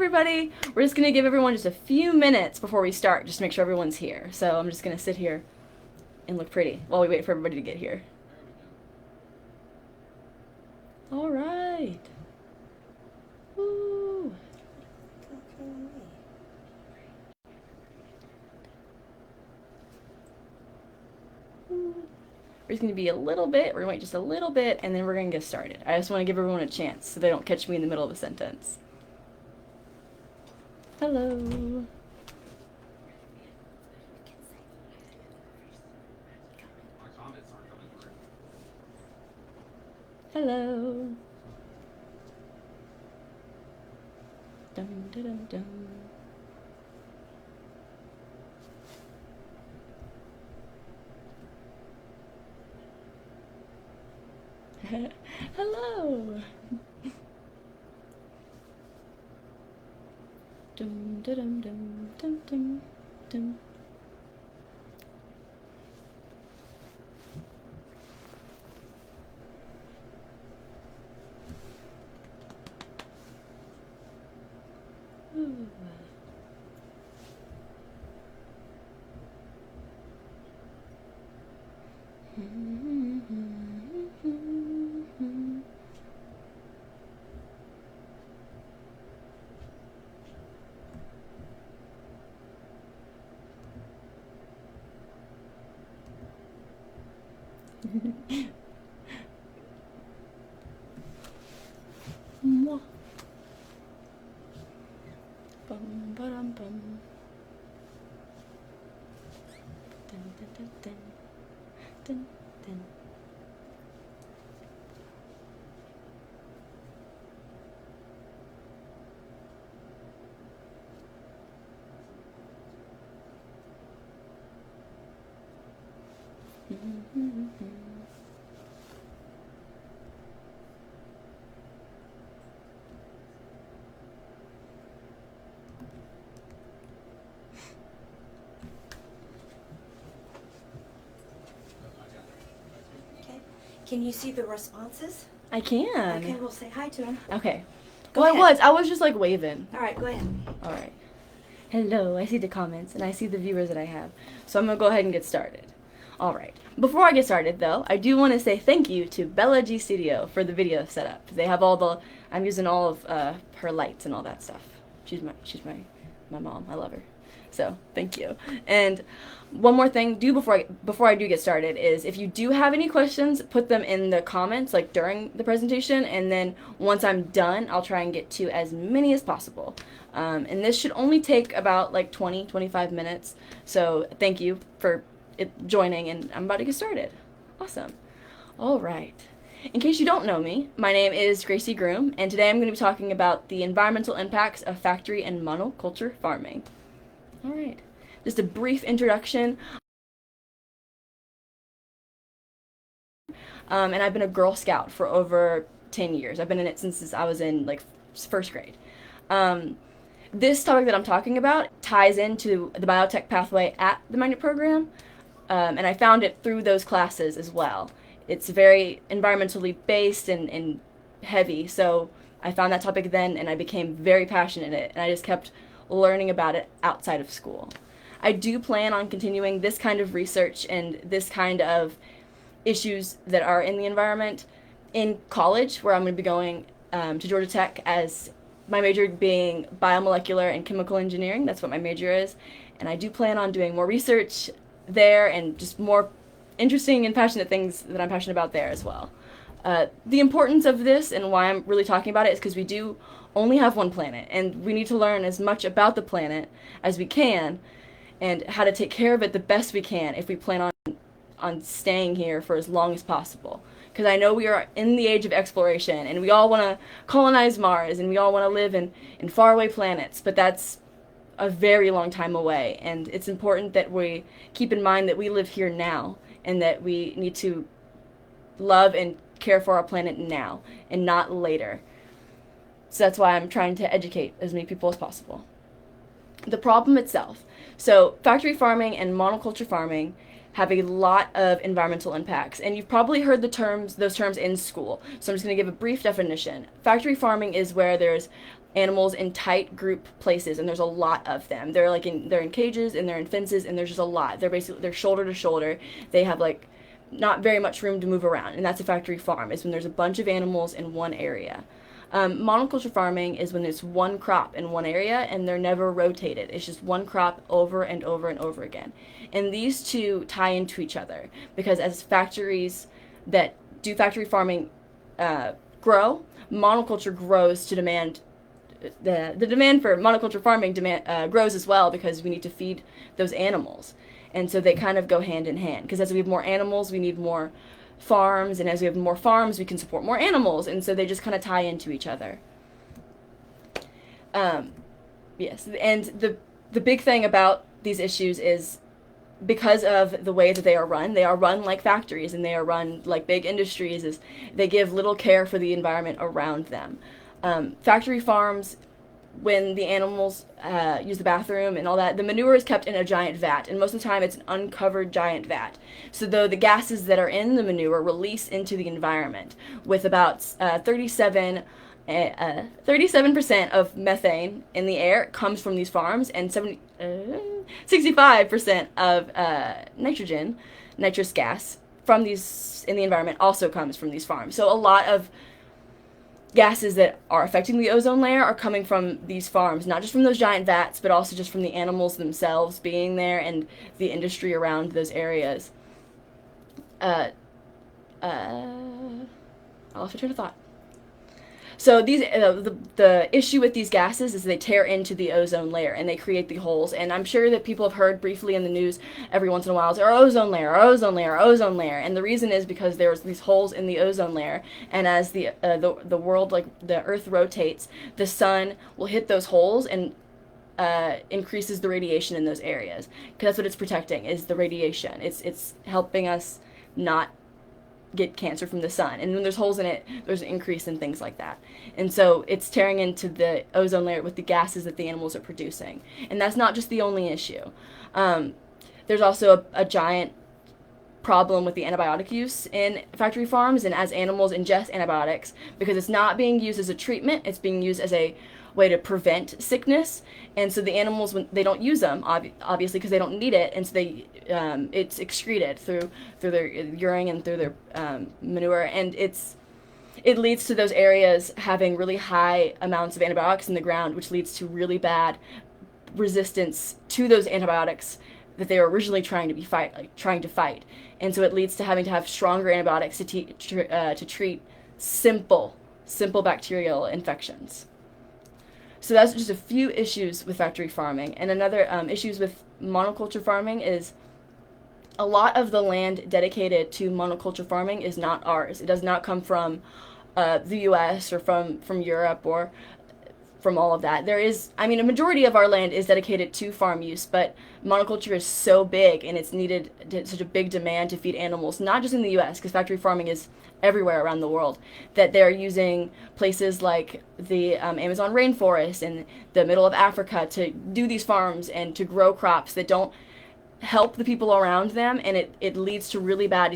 everybody. We're just going to give everyone just a few minutes before we start, just to make sure everyone's here. So I'm just going to sit here and look pretty while we wait for everybody to get here. All right. Woo. We're just going to be a little bit, we're going to wait just a little bit, and then we're going to get started. I just want to give everyone a chance so they don't catch me in the middle of a sentence. Hello. Hello. Dum dum dum dum. Hello. Dum dum dum dum dum dum. Ooh. Moi. Bum bum bum. Dun dun dun dun. Dun dun. Can you see the responses? I can. Okay, we'll say hi to them. Okay. Go Well, ahead. I was just like waving. All right, go ahead. All right. Hello, I see the comments and I see the viewers that I have. So I'm going to go ahead and get started. All right. Before I get started though, I do want to say thank you to Bella G Studio for the video setup. They have all the, I'm using all of her lights and all that stuff. She's my mom. I love her. So thank you. And one more thing, before I do get started, is if you do have any questions, put them in the comments like during the presentation, and then once I'm done, I'll try and get to as many as possible. And this should only take about like 20-25 minutes. So thank you for joining, and I'm about to get started. Awesome. All right. In case you don't know me, my name is Gracie Groom, and today I'm going to be talking about the environmental impacts of factory and monoculture farming. All right, just a brief introduction. And I've been a Girl Scout for over 10 years. I've been in it since I was in like first grade. This topic that I'm talking about ties into the biotech pathway at the magnet program, and I found it through those classes as well. It's very environmentally based and heavy, so I found that topic then, and I became very passionate in it, and I just kept learning about it outside of school. I do plan on continuing this kind of research and this kind of issues that are in the environment in college, where I'm going to be going to Georgia Tech, as my major being biomolecular and chemical engineering. That's what my major is. And I do plan on doing more research there and just more interesting and passionate things that I'm passionate about there as well. The importance of this and why I'm really talking about it is because we do only have one planet, and we need to learn as much about the planet as we can and how to take care of it the best we can if we plan on staying here for as long as possible. Because I know we are in the age of exploration, and we all want to colonize Mars, and we all want to live in faraway planets, but that's a very long time away, and it's important that we keep in mind that we live here now, and that we need to love and care for our planet now, and not later. So that's why I'm trying to educate as many people as possible. The problem itself. So factory farming and monoculture farming have a lot of environmental impacts. And you've probably heard those terms in school. So I'm just going to give a brief definition. Factory farming is where there's animals in tight group places, and there's a lot of them. They're in cages, and they're in fences, and there's just a lot. They're shoulder to shoulder. They have like not very much room to move around, and that's a factory farm. Is when there's a bunch of animals in one area. Monoculture farming is when it's one crop in one area and they're never rotated. It's just one crop over and over and over again. And these two tie into each other because as factories that do factory farming grow, monoculture grows to demand. The demand for monoculture farming grows as well because we need to feed those animals. And so they kind of go hand in hand because as we have more animals, we need more farms, and as we have more farms, we can support more animals, and so they just kind of tie into each other. Yes, and the big thing about these issues is because of the way that they are run like factories, and they are run like big industries, is they give little care for the environment around them. Factory farms, when the animals use the bathroom and all that, the manure is kept in a giant vat, and most of the time it's an uncovered giant vat. So though the gases that are in the manure release into the environment, with about 37% of methane in the air comes from these farms, and 65% of nitrous gas from these in the environment also comes from these farms. So a lot of gases that are affecting the ozone layer are coming from these farms, not just from those giant vats, but also just from the animals themselves being there and the industry around those areas. I lost my train of thought. So these the issue with these gases is they tear into the ozone layer and they create the holes. And I'm sure that people have heard briefly in the news every once in a while, it's our ozone layer, our ozone layer, our ozone layer. And the reason is because there's these holes in the ozone layer. And as the world, like the Earth rotates, the sun will hit those holes and increases the radiation in those areas. Because that's what it's protecting, is the radiation. It's helping us not get cancer from the sun, and when there's holes in it, there's an increase in things like that. And so it's tearing into the ozone layer with the gases that the animals are producing. And that's not just the only issue. There's also a giant problem with the antibiotic use in factory farms, and as animals ingest antibiotics, because it's not being used as a treatment, it's being used as a way to prevent sickness. And so the animals, when they don't use them, obviously because they don't need it, and so it's excreted through their urine and through their manure, and it leads to those areas having really high amounts of antibiotics in the ground, which leads to really bad resistance to those antibiotics that they were originally trying to fight. And so it leads to having to have stronger antibiotics to treat simple bacterial infections. So that's just a few issues with factory farming. And another issues with monoculture farming is a lot of the land dedicated to monoculture farming is not ours. It does not come from the U.S. or from Europe or from all of that. A majority of our land is dedicated to farm use, but monoculture is so big and it's needed such a big demand to feed animals, not just in the U.S., because factory farming is everywhere around the world, that they're using places like the Amazon rainforest and the middle of Africa to do these farms and to grow crops that don't help the people around them, and it leads to really bad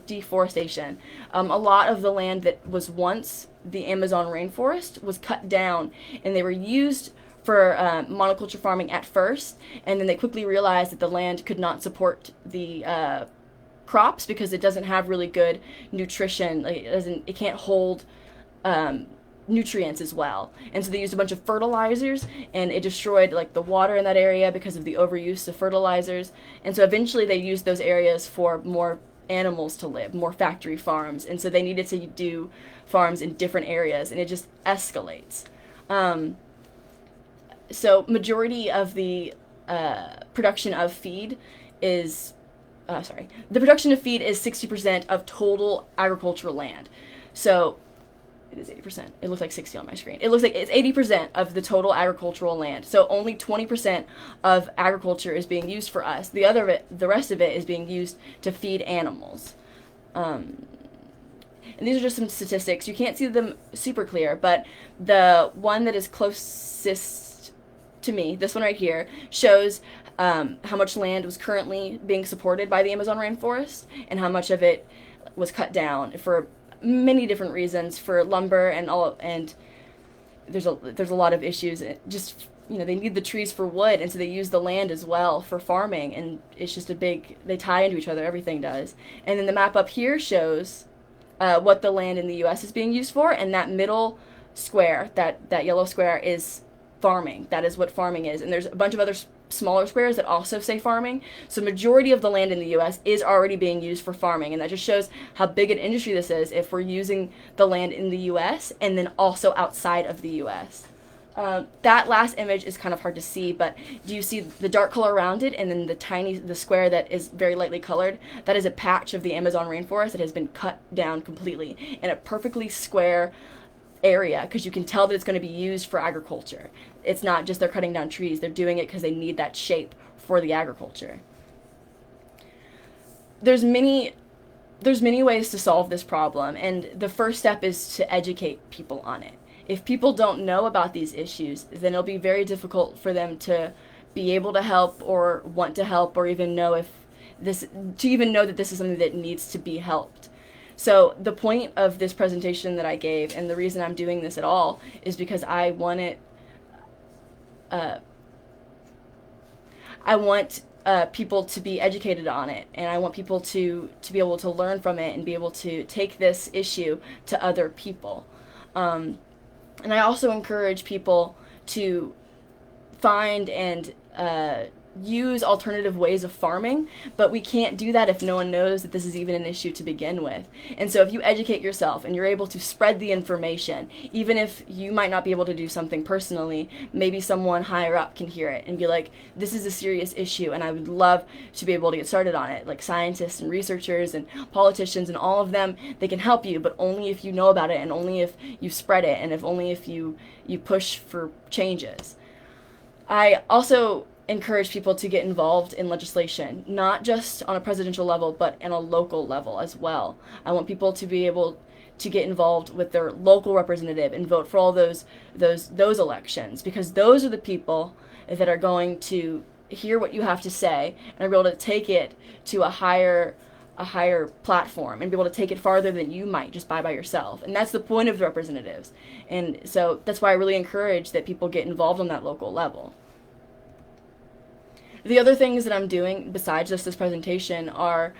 deforestation. A lot of the land that was once the Amazon rainforest was cut down, and they were used for monoculture farming at first, and then they quickly realized that the land could not support the crops because it doesn't have really good nutrition. Like it can't hold nutrients as well, and so they used a bunch of fertilizers, and it destroyed like the water in that area because of the overuse of fertilizers. And so eventually they used those areas for more animals to live, more factory farms, and so they needed to do farms in different areas, and it just escalates. So majority of the production of feed is the production of feed is 60% of total agricultural land. So it is 80%. It looks like 60 on my screen. It looks like it's 80% of the total agricultural land. So only 20% of agriculture is being used for us. The rest of it is being used to feed animals. And these are just some statistics. You can't see them super clear, but the one that is closest to me, this one right here, shows how much land was currently being supported by the Amazon rainforest and how much of it was cut down for many different reasons, for lumber and there's a lot of issues. Just, they need the trees for wood, and so they use the land as well for farming, and it's just they tie into each other. Everything does. And then the map up here shows what the land in the U.S. is being used for, and that middle square, that yellow square, is farming. That is what farming is. And there's a bunch of other smaller squares that also say farming. So majority of the land in the U.S. is already being used for farming, and that just shows how big an industry this is if we're using the land in the U.S. and then also outside of the U.S. That last image is kind of hard to see, but do you see the dark color around it, and then the square that is very lightly colored? That is a patch of the Amazon rainforest that has been cut down completely in a perfectly square area, because you can tell that it's going to be used for agriculture. It's not just they're cutting down trees, they're doing it because they need that shape for the agriculture. There's many ways to solve this problem, and the first step is to educate people on it. If people don't know about these issues, then it'll be very difficult for them to be able to help or want to help, or even know that this is something that needs to be helped. So the point of this presentation that I gave, and the reason I'm doing this at all, is because I want people to be educated on it, and I want people to be able to learn from it and be able to take this issue to other people. And I also encourage people to find and use alternative ways of farming, but we can't do that if no one knows that this is even an issue to begin with. And so if you educate yourself and you're able to spread the information, even if you might not be able to do something personally, maybe someone higher up can hear it and be like, this is a serious issue and I would love to be able to get started on it. Like scientists and researchers and politicians and all of them, they can help you, but only if you know about it, and only if you spread it, and only if you push for changes. I also encourage people to get involved in legislation, not just on a presidential level, but on a local level as well. I want people to be able to get involved with their local representative and vote for all those elections, because those are the people that are going to hear what you have to say and are able to take it to a higher platform and be able to take it farther than you might just by yourself. And that's the point of the representatives. And so that's why I really encourage that people get involved on that local level. The other things that I'm doing besides just this presentation are,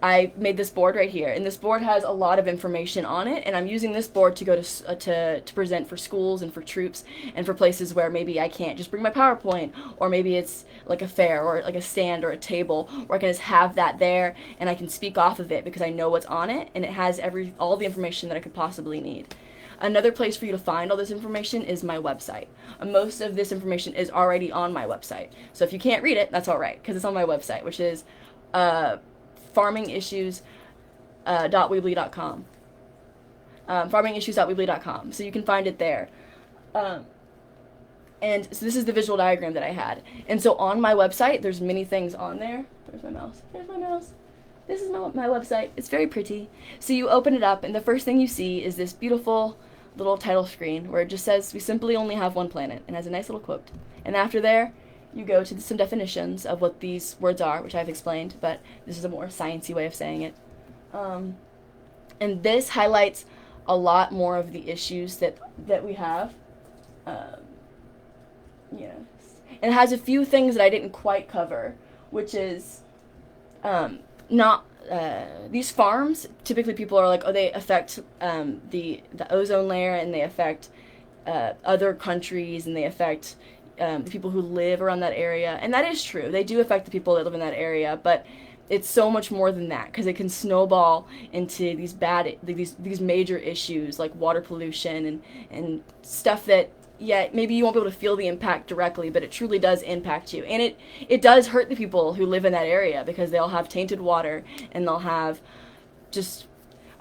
I made this board right here, and this board has a lot of information on it, and I'm using this board to go to present for schools and for troops and for places where maybe I can't just bring my PowerPoint, or maybe it's like a fair or like a stand or a table where I can just have that there and I can speak off of it because I know what's on it and it has all the information that I could possibly need. Another place for you to find all this information is my website. Most of this information is already on my website. So if you can't read it, that's all right, because it's on my website, which is farmingissues.weebly.com. Farmingissues.weebly.com. So you can find it there. And so this is the visual diagram that I had. And so on my website, there's many things on there. Where's my mouse? There's my mouse. This is my website. It's very pretty. So you open it up, and the first thing you see is this beautiful little title screen where it just says, we simply only have one planet, and has a nice little quote. And after there, you go to some definitions of what these words are, which I've explained, but this is a more sciencey way of saying it. And this highlights a lot more of the issues that we have. Yes. And it has a few things that I didn't quite cover, which is these farms, typically people are like, oh, they affect the ozone layer, and they affect other countries, and they affect the people who live around that area. And that is true. They do affect the people that live in that area, but it's so much more than that, because it can snowball into these major issues like water pollution and stuff that, yeah, maybe you won't be able to feel the impact directly, but it truly does impact you. And it does hurt the people who live in that area, because they'll have tainted water, and they'll have just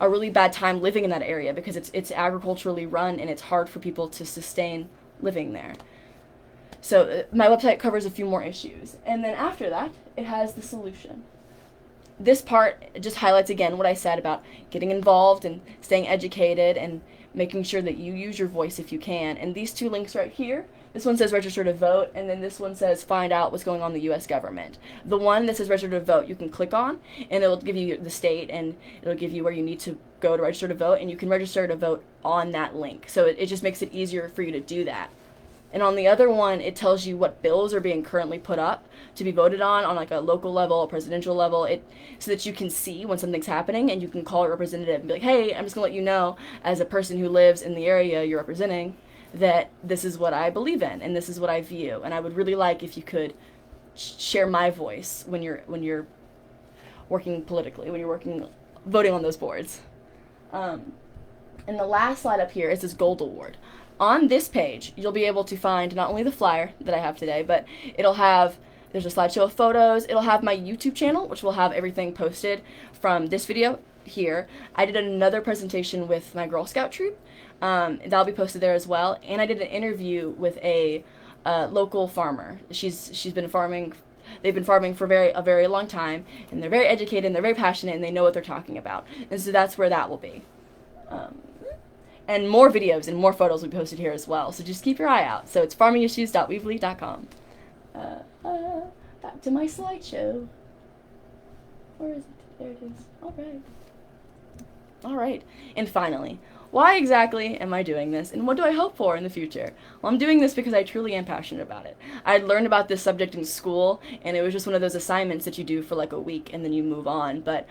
a really bad time living in that area, because it's agriculturally run, and it's hard for people to sustain living there. So my website covers a few more issues. And then after that, it has the solution. This part just highlights again what I said about getting involved and staying educated and making sure that you use your voice if you can. And these two links right here, this one says register to vote, and then this one says find out what's going on in the U.S. government. The one that says register to vote, you can click on, and it'll give you the state, and it'll give you where you need to go to register to vote, and you can register to vote on that link. So it just makes it easier for you to do that. And on the other one, it tells you what bills are being currently put up to be voted on like a local level, a presidential level, so that you can see when something's happening, and you can call a representative and be like, hey, I'm just going to let you know, as a person who lives in the area you're representing, that this is what I believe in, and this is what I view. And I would really like if you could share my voice when you're working politically, when you're voting on those boards. And the last slide up here is this Gold Award. On this page, you'll be able to find not only the flyer that I have today, but there's a slideshow of photos. It'll have my YouTube channel, which will have everything posted from this video here. I did another presentation with my Girl Scout troop. That'll be posted there as well. And I did an interview with a local farmer. She's been farming. They've been farming for a very long time, and they're very educated, and they're very passionate, and they know what they're talking about. And so that's where that will be. And more videos and more photos will be posted here as well. So just keep your eye out. So it's farmingissues.weebly.com. Back to my slideshow. Where is it? There it is. All right. And finally, why exactly am I doing this, and what do I hope for in the future? Well, I'm doing this because I truly am passionate about it. I learned about this subject in school, and it was just one of those assignments that you do for like a week and then you move on. But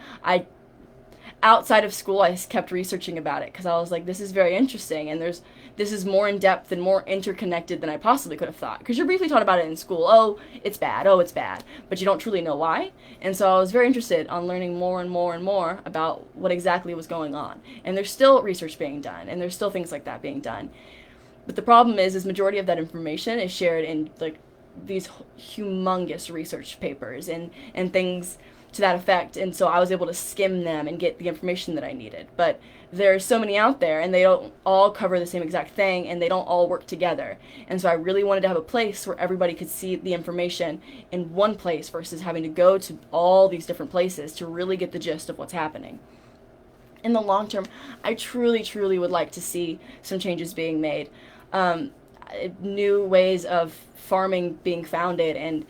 outside of school, I kept researching about it because I was like, this is very interesting, and this is more in depth and more interconnected than I possibly could have thought. Because you're briefly taught about it in school. Oh, it's bad. Oh, it's bad. But you don't truly know why. And so I was very interested on learning more and more and more about what exactly was going on. And there's still research being done, and there's still things like that being done. But the problem is majority of that information is shared in like these humongous research papers and things to that effect, and so I was able to skim them and get the information that I needed. But there's so many out there, and they don't all cover the same exact thing, and they don't all work together. And so I really wanted to have a place where everybody could see the information in one place versus having to go to all these different places to really get the gist of what's happening. In the long term, I truly, truly would like to see some changes being made. New ways of farming being founded, and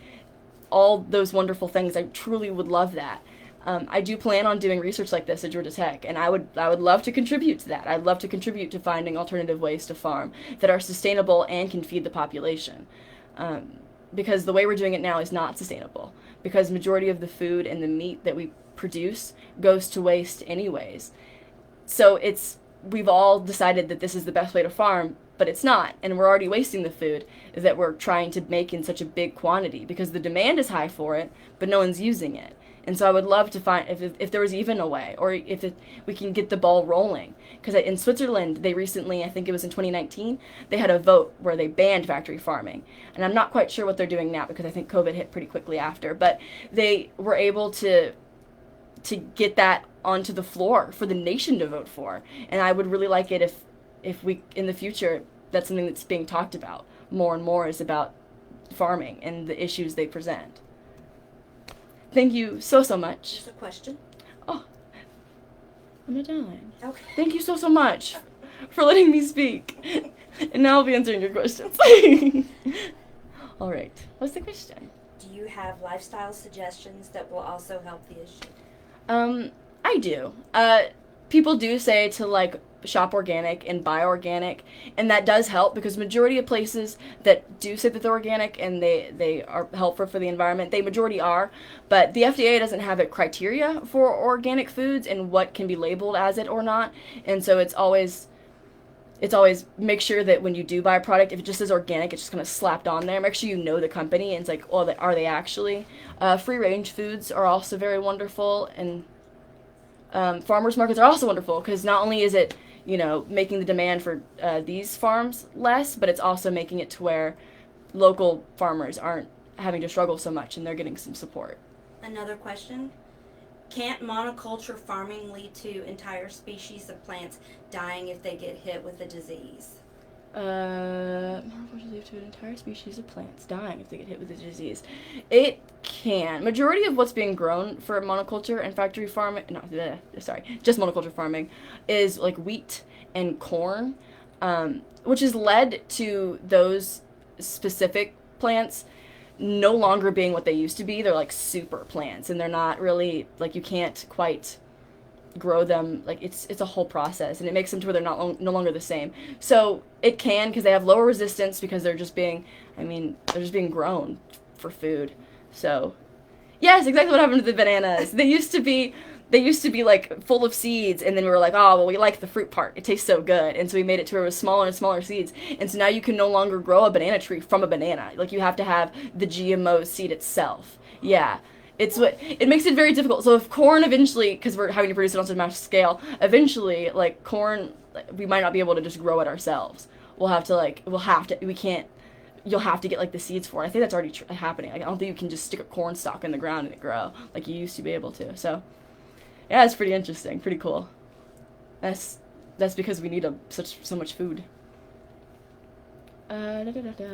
all those wonderful things. I truly would love that. I do plan on doing research like this at Georgia Tech, and I would love to contribute to that. I'd love to contribute to finding alternative ways to farm that are sustainable and can feed the population. Because the way we're doing it now is not sustainable, because majority of the food and the meat that we produce goes to waste anyways. So we've all decided that this is the best way to farm, but it's not, and we're already wasting the food that we're trying to make in such a big quantity because the demand is high for it, but no one's using it. And so I would love to find if there was even a way, or we can get the ball rolling. Because in Switzerland, they recently, I think it was in 2019, they had a vote where they banned factory farming. And I'm not quite sure what they're doing now because I think COVID hit pretty quickly after. But they were able to get that onto the floor for the nation to vote for. And I would really like it if we, in the future, that's something that's being talked about more and more, is about farming and the issues they present. Thank you so much. Just a question. Oh, I'm not done. Okay. Thank you so much for letting me speak. And now I'll be answering your questions. All right. What's the question? Do you have lifestyle suggestions that will also help the issue? I do. People do say to like shop organic and buy organic, and that does help because majority of places that do say that they're organic and they are helpful for the environment, they majority are, but the FDA doesn't have a criteria for organic foods and what can be labeled as it or not. And so it's always make sure that when you do buy a product, if it just says organic, it's just kind of slapped on there. Make sure you know the company, and it's like, oh, are they actually? Free range foods are also very wonderful, and farmers markets are also wonderful because not only is it, making the demand for these farms less, but it's also making it to where local farmers aren't having to struggle so much and they're getting some support. Another question. Can't monoculture farming lead to entire species of plants dying if they get hit with a disease? Monoculture lead to an entire species of plants dying if they get hit with a disease. It can. Majority of what's being grown for monoculture and factory farming, just monoculture farming, is like wheat and corn, which has led to those specific plants no longer being what they used to be. They're like super plants, and they're not really like, you can't quite grow them. Like it's a whole process, and it makes them to where they're no longer the same. So it can, because they have lower resistance, because they're just being, I mean, they're just being grown for food. So yes, exactly what happened to the bananas. They used to be like full of seeds, and then we were like, oh well, we like the fruit part, it tastes so good, and so we made it to where it was smaller and smaller seeds, and so now you can no longer grow a banana tree from a banana. Like, you have to have the GMO seed itself. Yeah, it's what it makes it very difficult. So if corn eventually, because we're having to produce it on such a massive scale, eventually, like, corn, we might not be able to just grow it ourselves. We can't. You'll have to get like the seeds for it. I think that's already happening. Like, I don't think you can just stick a corn stalk in the ground and it grow like you used to be able to. So yeah, it's pretty interesting, pretty cool. That's because we need so much food. Da, da, da, da.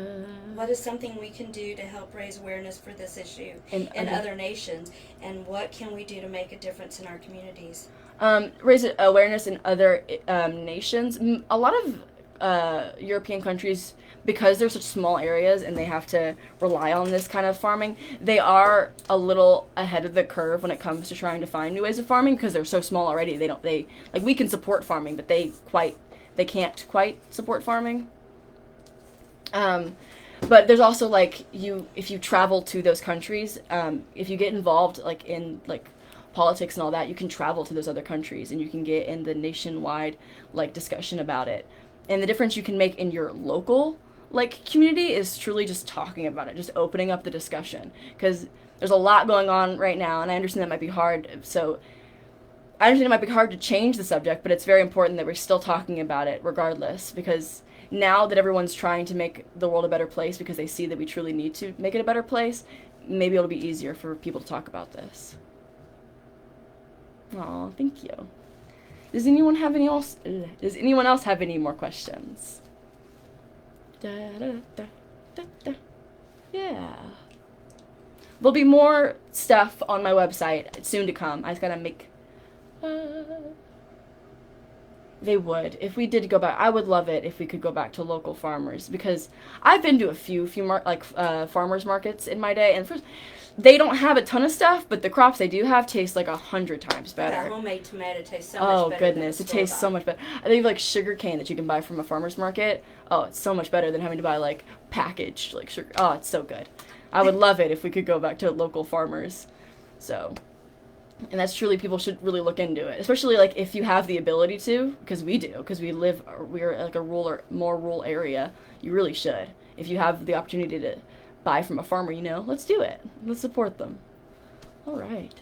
What is something we can do to help raise awareness for this issue in other nations, and what can we do to make a difference in our communities? Raise awareness in other nations. A lot of European countries, because they're such small areas and they have to rely on this kind of farming, they are a little ahead of the curve when it comes to trying to find new ways of farming, because they're so small already. They like, we can support farming, but they can't quite support farming. But there's also, like, if you travel to those countries, if you get involved like in like politics and all that, you can travel to those other countries and you can get in the nationwide like discussion about it. And the difference you can make in your local like community is truly just talking about it, just opening up the discussion, because there's a lot going on right now, and I understand that might be hard. So I understand it might be hard to change the subject, but it's very important that we're still talking about it regardless, because now that everyone's trying to make the world a better place because they see that we truly need to make it a better place, maybe it'll be easier for people to talk about this. Aw, thank you. Does anyone else have any more questions? Da, da, da, da, da. Yeah. There'll be more stuff on my website soon to come. I just gotta make... They would. If we did go back, I would love it if we could go back to local farmers, because I've been to a few farmers markets in my day, and first, they don't have a ton of stuff, but the crops they do have taste like 100 times better. That homemade tomato tastes so much Oh better. goodness, it tastes so much better. They have like sugar cane that you can buy from a farmer's market. Oh, it's so much better than having to buy like packaged like sugar. Oh, it's so good. I would love it if we could go back to local farmers. So, and that's truly, people should really look into it, especially like if you have the ability to, because we do, because we're like a more rural area. You really should. If you have the opportunity to buy from a farmer, let's do it. Let's support them. All right.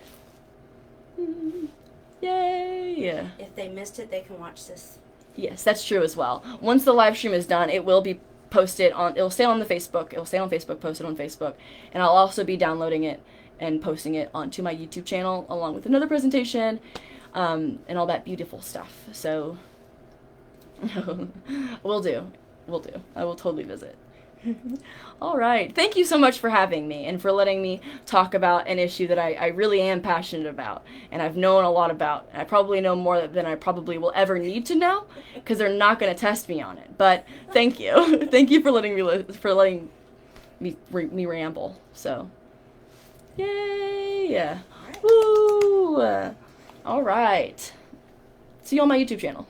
Yay! If they missed it, they can watch this. Yes, that's true as well. Once the live stream is done, it will be posted it'll stay on Facebook, posted on Facebook, and I'll also be downloading it and posting it onto my YouTube channel along with another presentation, and all that beautiful stuff. So, will do. I will totally visit. All right. Thank you so much for having me and for letting me talk about an issue that I really am passionate about and I've known a lot about. I probably know more than I probably will ever need to know, because they're not going to test me on it. But thank you. Thank you for letting me ramble. So, yay. Yeah. Woo. All right. See you on my YouTube channel.